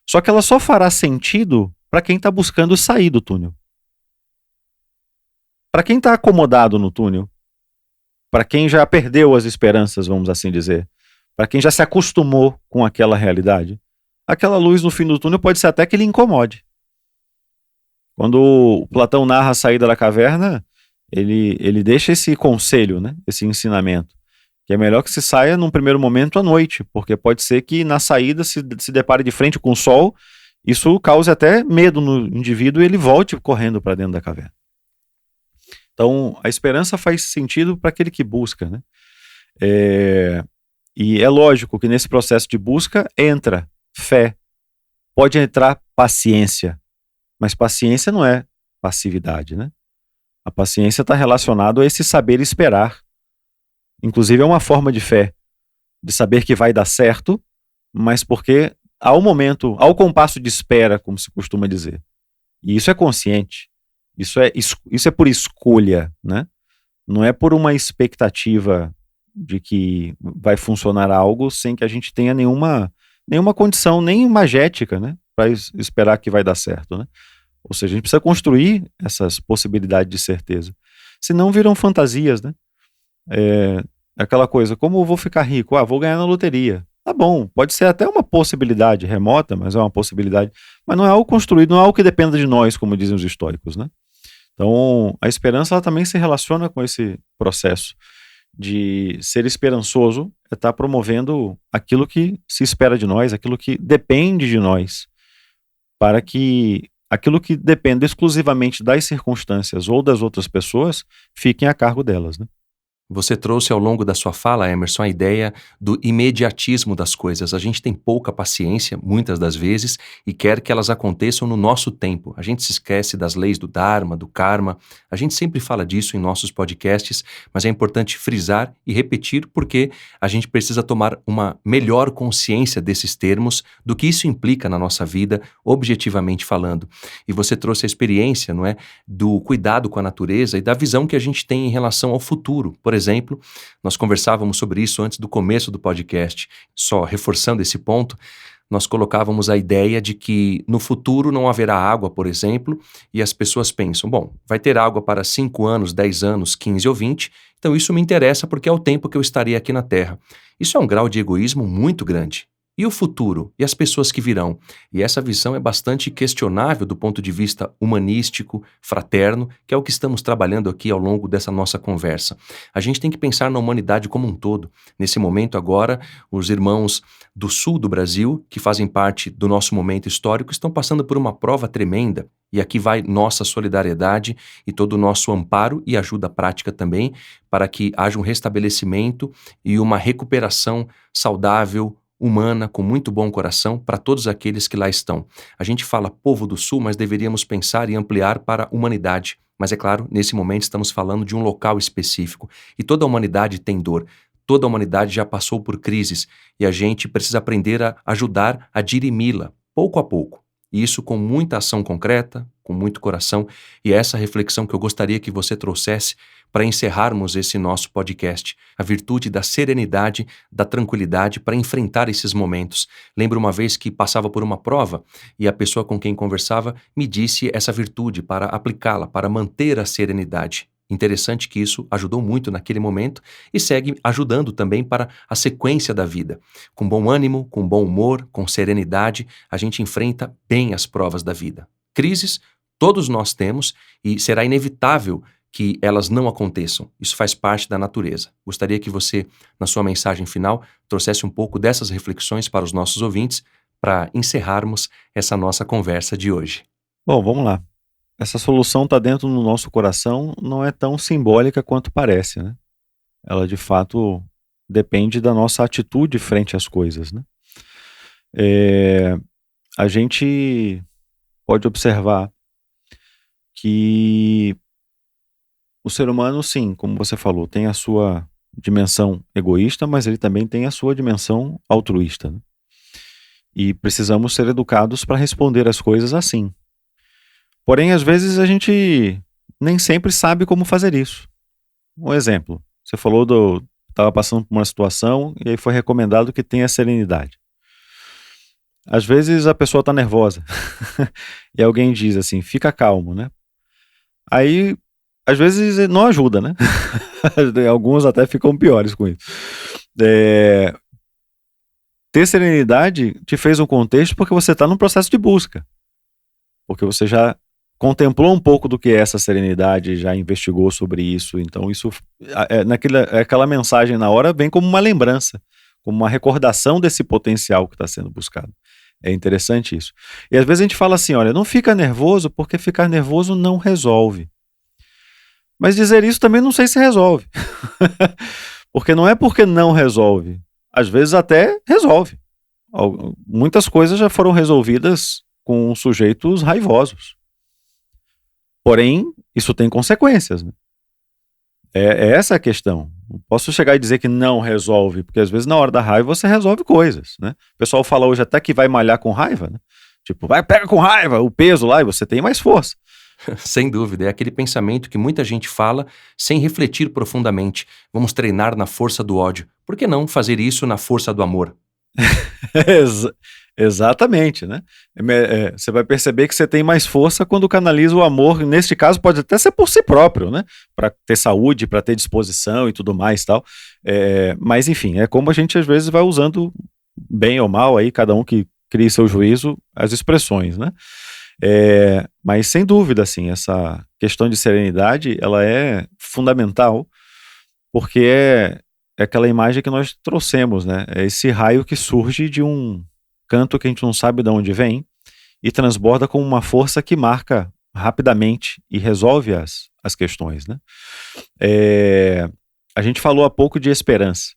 Só que ela só fará sentido para quem está buscando sair do túnel. Para quem está acomodado no túnel, para quem já perdeu as esperanças, vamos assim dizer, para quem já se acostumou com aquela realidade, aquela luz no fim do túnel pode ser até que lhe incomode. Quando o Platão narra a saída da caverna, ele deixa esse conselho, né, esse ensinamento, que é melhor que se saia num primeiro momento à noite, porque pode ser que na saída se depare de frente com o sol, isso cause até medo no indivíduo e ele volte correndo para dentro da caverna. Então, a esperança faz sentido para aquele que busca, né? E é lógico que nesse processo de busca entra fé, pode entrar paciência, mas paciência não é passividade, né? A paciência está relacionada a esse saber esperar. Inclusive é uma forma de fé, de saber que vai dar certo, mas porque ao compasso de espera, como se costuma dizer. E isso é consciente, isso é por escolha, né? Não é por uma expectativa de que vai funcionar algo sem que a gente tenha nenhuma condição, nem imagética, né? Para esperar que vai dar certo, né? Ou seja, a gente precisa construir essas possibilidades de certeza. Senão viram fantasias, né? Aquela coisa, como eu vou ficar rico? Vou ganhar na loteria. Tá bom, pode ser até uma possibilidade remota, mas é uma possibilidade. Mas não é algo construído, não é algo que dependa de nós, como dizem os estoicos, né? Então, a esperança ela também se relaciona com esse processo de ser esperançoso, é estar promovendo aquilo que se espera de nós, aquilo que depende de nós. para que aquilo que depende exclusivamente das circunstâncias ou das outras pessoas fiquem a cargo delas, né? Você trouxe ao longo da sua fala, Emerson, a ideia do imediatismo das coisas. A gente tem pouca paciência, muitas das vezes, e quer que elas aconteçam no nosso tempo. A gente se esquece das leis do Dharma, do Karma. A gente sempre fala disso em nossos podcasts, mas é importante frisar e repetir porque a gente precisa tomar uma melhor consciência desses termos, do que isso implica na nossa vida, objetivamente falando. E você trouxe a experiência, não é, do cuidado com a natureza e da visão que a gente tem em relação ao futuro. Por exemplo, nós conversávamos sobre isso antes do começo do podcast. Só reforçando esse ponto, nós colocávamos a ideia de que no futuro não haverá água, por exemplo, e as pessoas pensam, bom, vai ter água para 5 anos, 10 anos, 15 ou 20, então isso me interessa porque é o tempo que eu estarei aqui na Terra. Isso é um grau de egoísmo muito grande. E o futuro? E as pessoas que virão? E essa visão é bastante questionável do ponto de vista humanístico, fraterno, que é o que estamos trabalhando aqui ao longo dessa nossa conversa. A gente tem que pensar na humanidade como um todo. Nesse momento agora, os irmãos do sul do Brasil, que fazem parte do nosso momento histórico, estão passando por uma prova tremenda. E aqui vai nossa solidariedade e todo o nosso amparo e ajuda prática também, para que haja um restabelecimento e uma recuperação saudável, humana, com muito bom coração, para todos aqueles que lá estão. A gente fala povo do Sul, mas deveríamos pensar e ampliar para a humanidade. Mas é claro, nesse momento estamos falando de um local específico. E toda a humanidade tem dor. Toda a humanidade já passou por crises e a gente precisa aprender a ajudar a dirimi-la, pouco a pouco. E isso com muita ação concreta, com muito coração. E é essa reflexão que eu gostaria que você trouxesse para encerrarmos esse nosso podcast. A virtude da serenidade, da tranquilidade para enfrentar esses momentos. Lembro uma vez que passava por uma prova e a pessoa com quem conversava me disse essa virtude para aplicá-la, para manter a serenidade. Interessante que isso ajudou muito naquele momento e segue ajudando também para a sequência da vida. Com bom ânimo, com bom humor, com serenidade, a gente enfrenta bem as provas da vida. Crises, todos nós temos e será inevitável que elas não aconteçam. Isso faz parte da natureza. Gostaria que você, na sua mensagem final, trouxesse um pouco dessas reflexões para os nossos ouvintes para encerrarmos essa nossa conversa de hoje. Bom, vamos lá. Essa solução está dentro do nosso coração, não é tão simbólica quanto parece, né? Ela, de fato, depende da nossa atitude frente às coisas, né? A gente pode observar que o ser humano, sim, como você falou, tem a sua dimensão egoísta, mas ele também tem a sua dimensão altruísta, né? E precisamos ser educados para responder as coisas assim. Porém, às vezes a gente nem sempre sabe como fazer isso. Um exemplo, você falou estava passando por uma situação e aí foi recomendado que tenha serenidade. Às vezes a pessoa está nervosa e alguém diz assim, fica calmo, né? Aí, às vezes não ajuda, né? Alguns até ficam piores com isso. Ter serenidade te fez um contexto porque você está num processo de busca. Porque você já contemplou um pouco do que é essa serenidade, já investigou sobre isso, então isso, aquela mensagem na hora vem como uma lembrança, como uma recordação desse potencial que está sendo buscado. É interessante isso. E às vezes a gente fala assim, olha, não fica nervoso porque ficar nervoso não resolve. Mas dizer isso também não sei se resolve. Porque não é porque não resolve, às vezes até resolve. Muitas coisas já foram resolvidas com sujeitos raivosos. Porém, isso tem consequências, né? É essa a questão. Não posso chegar e dizer que não resolve, porque às vezes na hora da raiva você resolve coisas, né? O pessoal fala hoje até que vai malhar com raiva, né? Tipo, pega com raiva o peso lá e você tem mais força. Sem dúvida, é aquele pensamento que muita gente fala sem refletir profundamente. Vamos treinar na força do ódio. Por que não fazer isso na força do amor? Exatamente, né? Você vai perceber que você tem mais força quando canaliza o amor, neste caso pode até ser por si próprio, né? Para ter saúde, para ter disposição e tudo mais tal. Mas enfim, é como a gente às vezes vai usando bem ou mal aí, cada um que cria seu juízo, as expressões, né? Mas sem dúvida, assim, essa questão de serenidade, ela é fundamental, porque é aquela imagem que nós trouxemos, né? É esse raio que surge de um canto que a gente não sabe de onde vem e transborda como uma força que marca rapidamente e resolve as questões, né? A gente falou há pouco de esperança,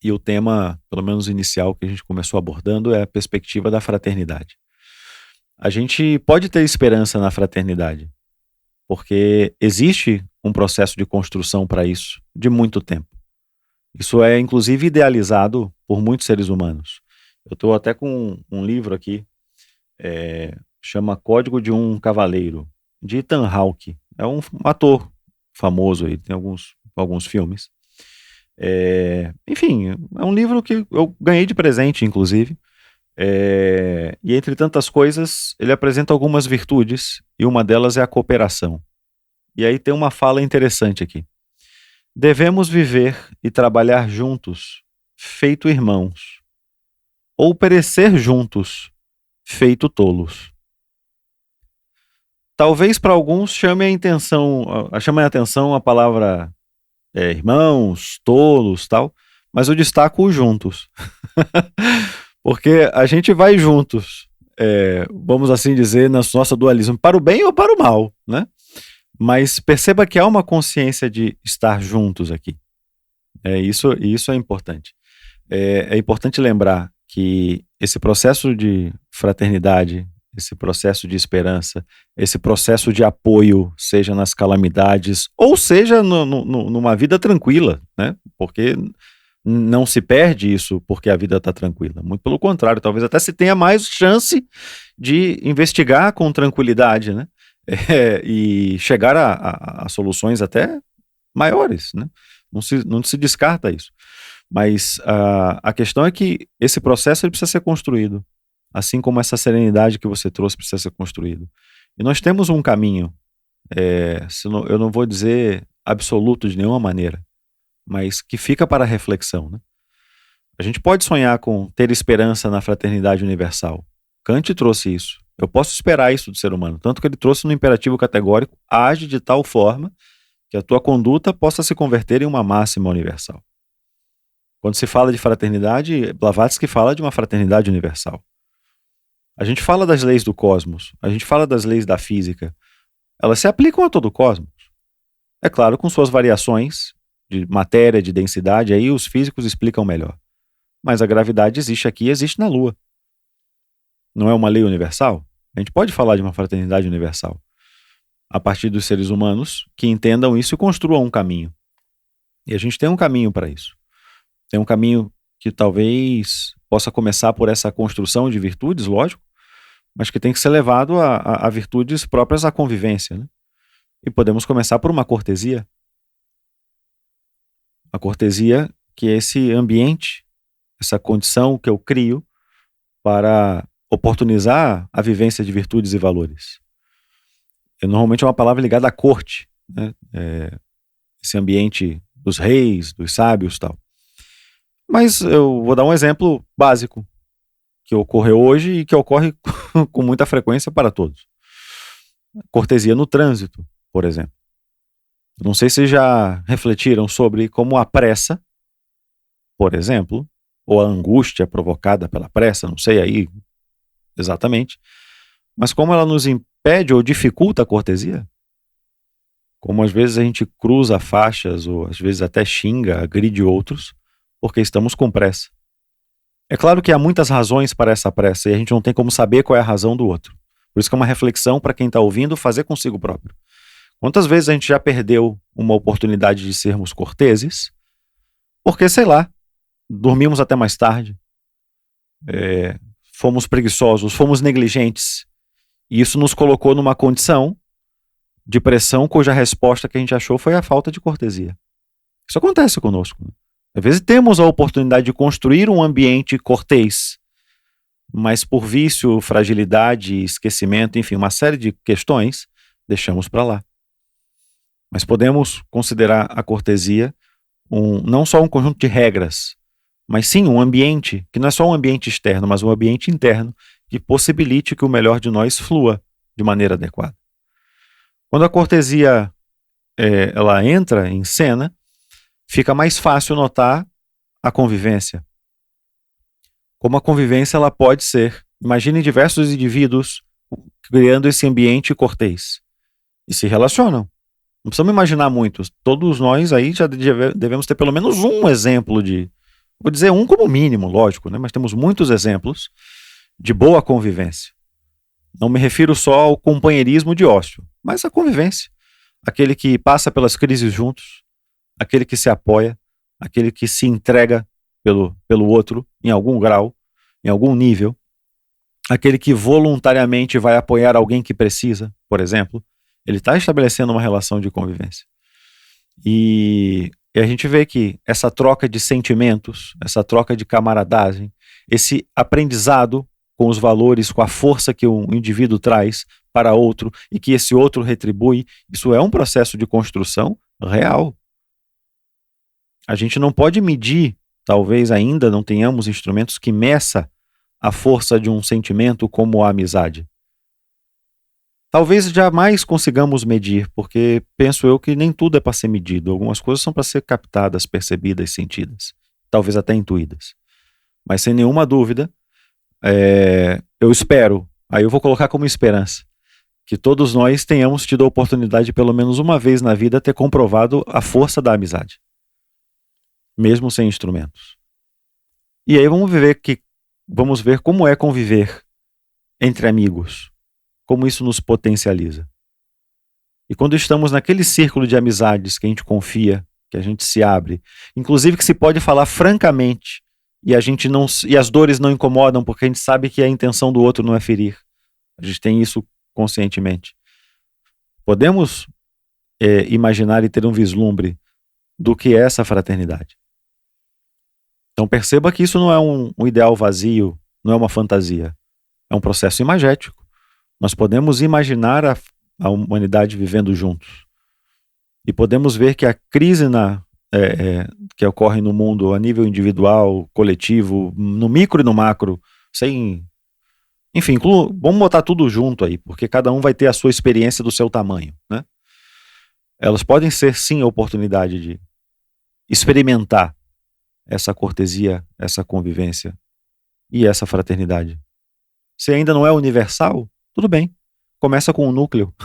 e o tema, pelo menos inicial, que a gente começou abordando é a perspectiva da fraternidade. A gente pode ter esperança na fraternidade, porque existe um processo de construção para isso de muito tempo. Isso é, inclusive, idealizado por muitos seres humanos. Eu estou até com um livro aqui, chama Código de um Cavaleiro, de Ethan Hawke. É um ator famoso aí, tem alguns filmes. Enfim, é um livro que eu ganhei de presente, inclusive. E entre tantas coisas, ele apresenta algumas virtudes, e uma delas é a cooperação. E aí tem uma fala interessante aqui. Devemos viver e trabalhar juntos, feito irmãos, ou perecer juntos, feito tolos. Talvez para alguns chame a atenção a palavra irmãos, tolos, tal, mas eu destaco o juntos. Porque a gente vai juntos, vamos assim dizer, no nosso dualismo, para o bem ou para o mal, né? Mas perceba que há uma consciência de estar juntos aqui. Isso é importante. É importante lembrar que esse processo de fraternidade, esse processo de esperança, esse processo de apoio, seja nas calamidades, ou seja numa vida tranquila, né? Porque não se perde isso porque a vida está tranquila. Muito pelo contrário, talvez até se tenha mais chance de investigar com tranquilidade, né? E chegar a soluções até maiores, né? Não se descarta isso. Mas a questão é que esse processo ele precisa ser construído, assim como essa serenidade que você trouxe precisa ser construído. E nós temos um caminho, eu não vou dizer absoluto de nenhuma maneira, mas que fica para reflexão, né? A gente pode sonhar com ter esperança na fraternidade universal. Kant trouxe isso. Eu posso esperar isso do ser humano, tanto que ele trouxe no imperativo categórico: age de tal forma que a tua conduta possa se converter em uma máxima universal. Quando se fala de fraternidade, Blavatsky fala de uma fraternidade universal. A gente fala das leis do cosmos, a gente fala das leis da física. Elas se aplicam a todo o cosmos. É claro, com suas variações de matéria, de densidade, aí os físicos explicam melhor. Mas a gravidade existe aqui e existe na Lua. Não é uma lei universal? A gente pode falar de uma fraternidade universal a partir dos seres humanos que entendam isso e construam um caminho. E a gente tem um caminho para isso. Tem um caminho que talvez possa começar por essa construção de virtudes, lógico, mas que tem que ser levado a virtudes próprias à convivência, né? E podemos começar por uma cortesia. A cortesia que é esse ambiente, essa condição que eu crio para oportunizar a vivência de virtudes e valores. Normalmente é uma palavra ligada à corte, né? Esse ambiente dos reis, dos sábios e tal. Mas eu vou dar um exemplo básico que ocorreu hoje e que ocorre com muita frequência para todos. Cortesia no trânsito, por exemplo. Não sei se já refletiram sobre como a pressa, por exemplo, ou a angústia provocada pela pressa, não sei aí exatamente, mas como ela nos impede ou dificulta a cortesia. Como às vezes a gente cruza faixas ou às vezes até xinga, agride outros, porque estamos com pressa. É claro que há muitas razões para essa pressa e a gente não tem como saber qual é a razão do outro. Por isso que é uma reflexão para quem está ouvindo fazer consigo próprio. Quantas vezes a gente já perdeu uma oportunidade de sermos corteses porque, sei lá, dormimos até mais tarde, fomos preguiçosos, fomos negligentes, e isso nos colocou numa condição de pressão cuja resposta que a gente achou foi a falta de cortesia. Isso acontece conosco, né? Às vezes temos a oportunidade de construir um ambiente cortês, mas por vício, fragilidade, esquecimento, enfim, uma série de questões, deixamos para lá. Mas podemos considerar a cortesia não só um conjunto de regras, mas sim um ambiente, que não é só um ambiente externo, mas um ambiente interno, que possibilite que o melhor de nós flua de maneira adequada. Quando a cortesia ela entra em cena, fica mais fácil notar a convivência. Como a convivência ela pode ser Imagine diversos indivíduos criando esse ambiente cortês e se relacionam. Não precisamos imaginar muitos. Todos nós aí já devemos ter pelo menos um exemplo vou dizer um como mínimo, lógico, né? Mas temos muitos exemplos de boa convivência. Não me refiro só ao companheirismo de ócio, mas à convivência. Aquele que passa pelas crises juntos, aquele que se apoia, aquele que se entrega pelo outro em algum grau, em algum nível, aquele que voluntariamente vai apoiar alguém que precisa, por exemplo, ele está estabelecendo uma relação de convivência. E a gente vê que essa troca de sentimentos, essa troca de camaradagem, esse aprendizado com os valores, com a força que um indivíduo traz para outro e que esse outro retribui, isso é um processo de construção real. A gente não pode medir, talvez ainda não tenhamos instrumentos que meça a força de um sentimento como a amizade. Talvez jamais consigamos medir, porque penso eu que nem tudo é para ser medido. Algumas coisas são para ser captadas, percebidas, sentidas, talvez até intuídas. Mas sem nenhuma dúvida, eu espero, aí eu vou colocar como esperança, que todos nós tenhamos tido a oportunidade de pelo menos uma vez na vida ter comprovado a força da amizade, mesmo sem instrumentos. E aí vamos ver como é conviver entre amigos, como isso nos potencializa. E quando estamos naquele círculo de amizades que a gente confia, que a gente se abre, inclusive que se pode falar francamente, e as dores não incomodam porque a gente sabe que a intenção do outro não é ferir. A gente tem isso conscientemente. Podemos imaginar e ter um vislumbre do que é essa fraternidade. Então perceba que isso não é um ideal vazio, não é uma fantasia. É um processo imagético. Nós podemos imaginar a humanidade vivendo juntos. E podemos ver que a crise que ocorre no mundo a nível individual, coletivo, no micro e no macro, enfim, vamos botar tudo junto aí, porque cada um vai ter a sua experiência do seu tamanho, né? Elas podem ser, sim, a oportunidade de experimentar essa cortesia, essa convivência e essa fraternidade. Se ainda não é universal, tudo bem, começa com um núcleo.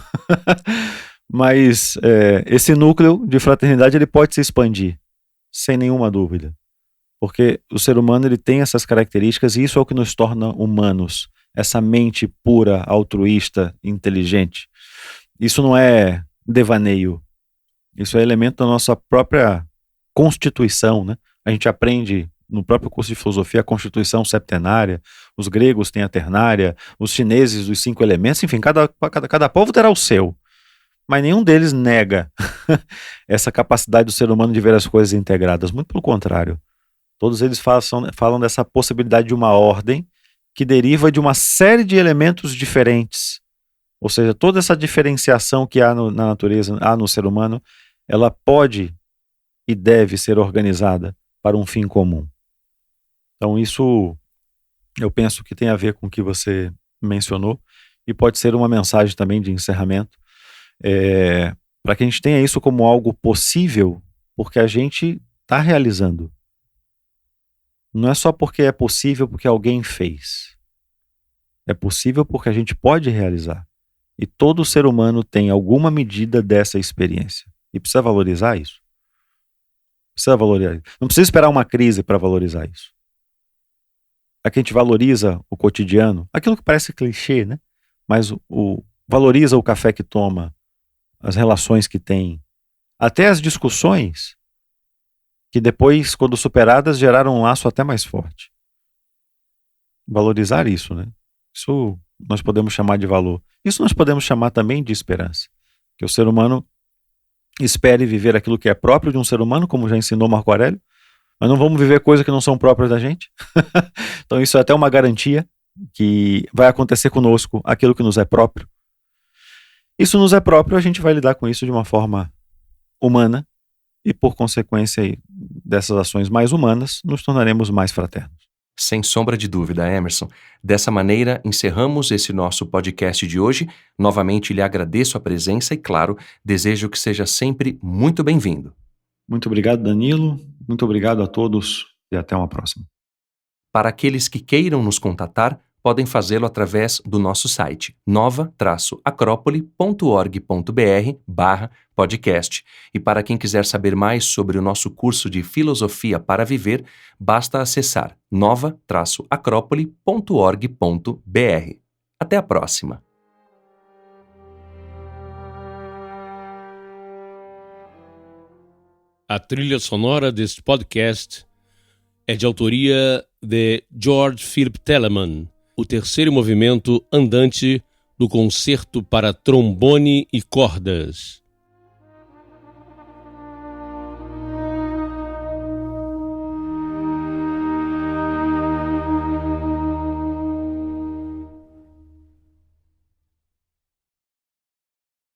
Mas esse núcleo de fraternidade ele pode se expandir, sem nenhuma dúvida. Porque o ser humano ele tem essas características e isso é o que nos torna humanos. Essa mente pura, altruísta, inteligente. Isso não é devaneio. Isso é elemento da nossa própria constituição, né? A gente aprende no próprio curso de filosofia a constituição septenária, os gregos têm a ternária, os chineses os 5 elementos, enfim, cada povo terá o seu. Mas nenhum deles nega essa capacidade do ser humano de ver as coisas integradas. Muito pelo contrário. Todos eles falam dessa possibilidade de uma ordem que deriva de uma série de elementos diferentes. Ou seja, toda essa diferenciação que há na natureza, há no ser humano, ela pode e deve ser organizada para um fim comum. Então isso eu penso que tem a ver com o que você mencionou e pode ser uma mensagem também de encerramento. Para que a gente tenha isso como algo possível, porque a gente está realizando. Não é só porque é possível porque alguém fez. É possível porque a gente pode realizar. E todo ser humano tem alguma medida dessa experiência. E precisa valorizar isso. Precisa valorizar. Não precisa esperar uma crise para valorizar isso. Aqui a gente valoriza o cotidiano, aquilo que parece clichê, né? Mas valoriza o café que toma, as relações que tem, até as discussões que depois, quando superadas, geraram um laço até mais forte. Valorizar isso, né? Isso nós podemos chamar de valor. Isso nós podemos chamar também de esperança. Que o ser humano espere viver aquilo que é próprio de um ser humano, como já ensinou Marco Aurélio, mas não vamos viver coisas que não são próprias da gente. Então isso é até uma garantia que vai acontecer conosco aquilo que nos é próprio. Isso nos é próprio, a gente vai lidar com isso de uma forma humana e, por consequência dessas ações mais humanas, nos tornaremos mais fraternos. Sem sombra de dúvida, Emerson. Dessa maneira, encerramos esse nosso podcast de hoje. Novamente, lhe agradeço a presença e, claro, desejo que seja sempre muito bem-vindo. Muito obrigado, Danilo. Muito obrigado a todos e até uma próxima. Para aqueles que queiram nos contatar, podem fazê-lo através do nosso site nova-acropole.org.br/podcast. E para quem quiser saber mais sobre o nosso curso de Filosofia para Viver, basta acessar nova-acropole.org.br. Até a próxima! A trilha sonora deste podcast é de autoria de George Philip Telemann, o terceiro movimento andante do Concerto para Trombone e Cordas.